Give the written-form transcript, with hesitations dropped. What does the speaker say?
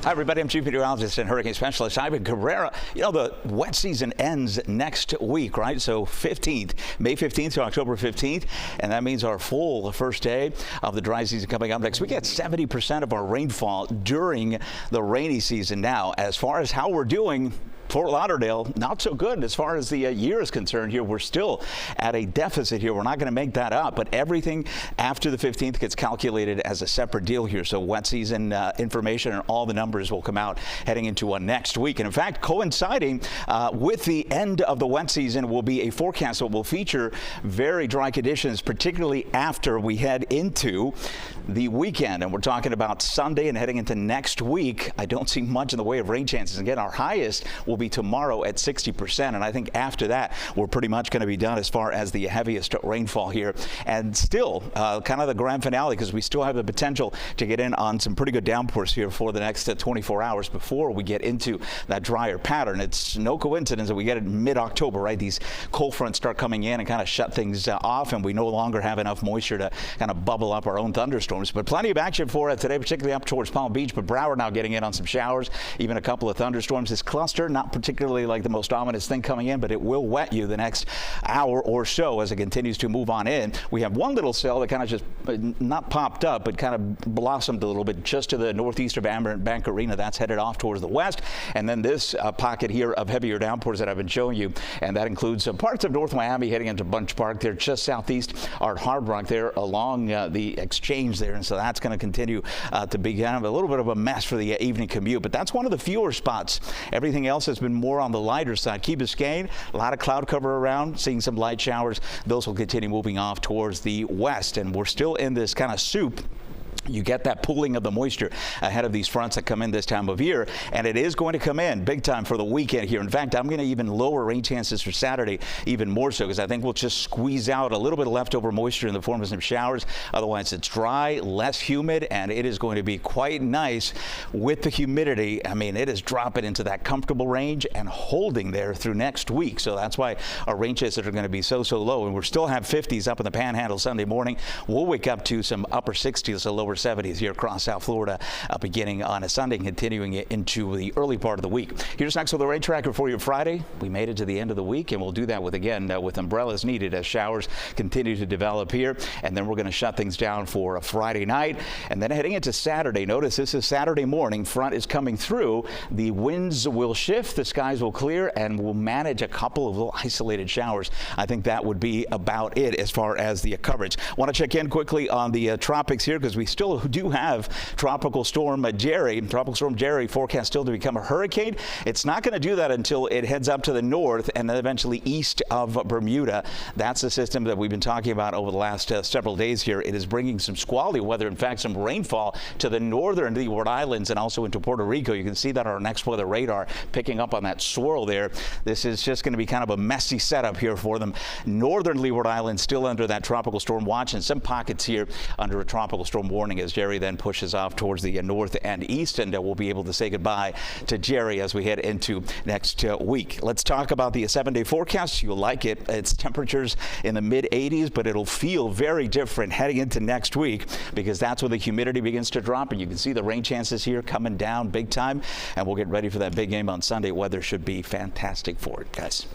Hi, everybody. I'm Chief Meteorologist and Hurricane Specialist Ivan Cabrera. You know, the wet season ends next week, right? So May 15th to October 15th. And that means our full first day of the dry season coming up next week. We get 70% of our rainfall during the rainy season. Now, as far as how we're doing, Fort Lauderdale, not so good as far as the year is concerned here. We're still at a deficit here. We're not going to make that up, but everything after the 15th gets calculated as a separate deal here. So wet season information and all the numbers will come out heading into next week. And in fact, coinciding with the end of the wet season will be a forecast that will feature very dry conditions, particularly after we head into the weekend. And we're talking about Sunday and heading into next week. I don't see much in the way of rain chances. Again, our highest will be tomorrow at 60%, and I think after that we're pretty much going to be done as far as the heaviest rainfall here, and still kind of the grand finale, because we still have the potential to get in on some pretty good downpours here for the next 24 hours before we get into that drier pattern. It's no coincidence that we get it mid-October, right? These cold fronts start coming in and kind of shut things off, and we no longer have enough moisture to kind of bubble up our own thunderstorms. But plenty of action for it today, particularly up towards Palm Beach, but Broward now getting in on some showers, even a couple of thunderstorms. This cluster not particularly like the most ominous thing coming in, but it will wet you the next hour or so as it continues to move on in. We have one little cell that kind of just not popped up, but kind of blossomed a little bit just to the northeast of Amerant Bank Arena. That's headed off towards the west. And then this pocket here of heavier downpours that I've been showing you, and that includes parts of North Miami heading into Bunch Park. They're just southeast Art Hard Rock there along the exchange there. And so that's going to continue to be kind of a little bit of a mess for the evening commute. But that's one of the fewer spots. Everything else has been more on the lighter side. Key Biscayne, a lot of cloud cover around, seeing some light showers. Those will continue moving off towards the west, and we're still in this kind of soup. You get that pooling of the moisture ahead of these fronts that come in this time of year, and it is going to come in big time for the weekend here. In fact, I'm going to even lower rain chances for Saturday even more so, because I think we'll just squeeze out a little bit of leftover moisture in the form of some showers. Otherwise, it's dry, less humid, and it is going to be quite nice with the humidity. I mean, it is dropping into that comfortable range and holding there through next week. So that's why our rain chances are going to be so low, and we'll still have 50s up in the Panhandle Sunday morning. We'll wake up to some upper 60s, so lower 70s here across South Florida beginning on a Sunday, continuing it into the early part of the week. Here's next with the rain tracker for you Friday. We made it to the end of the week, and we'll do that with umbrellas needed as showers continue to develop here. And then we're going to shut things down for a Friday night. And then heading into Saturday, notice this is Saturday morning. Front is coming through. The winds will shift, the skies will clear, and we'll manage a couple of little isolated showers. I think that would be about it as far as the coverage. Want to check in quickly on the tropics here, because we still do have Tropical Storm Jerry. Tropical Storm Jerry forecast still to become a hurricane. It's not going to do that until it heads up to the north and then eventually east of Bermuda. That's the system that we've been talking about over the last several days here. It is bringing some squally weather, in fact, some rainfall to the northern Leeward Islands and also into Puerto Rico. You can see that on our next weather radar picking up on that swirl there. This is just going to be kind of a messy setup here for them. Northern Leeward Islands still under that tropical storm watch, and some pockets here under a tropical storm warning as Jerry then pushes off towards the north and east, and we'll be able to say goodbye to Jerry as we head into next week. Let's talk about the 7-day forecast. You'll like it. It's temperatures in the mid 80s, but it'll feel very different heading into next week, because that's when the humidity begins to drop, and you can see the rain chances here coming down big time, and we'll get ready for that big game on Sunday. Weather should be fantastic for it, guys.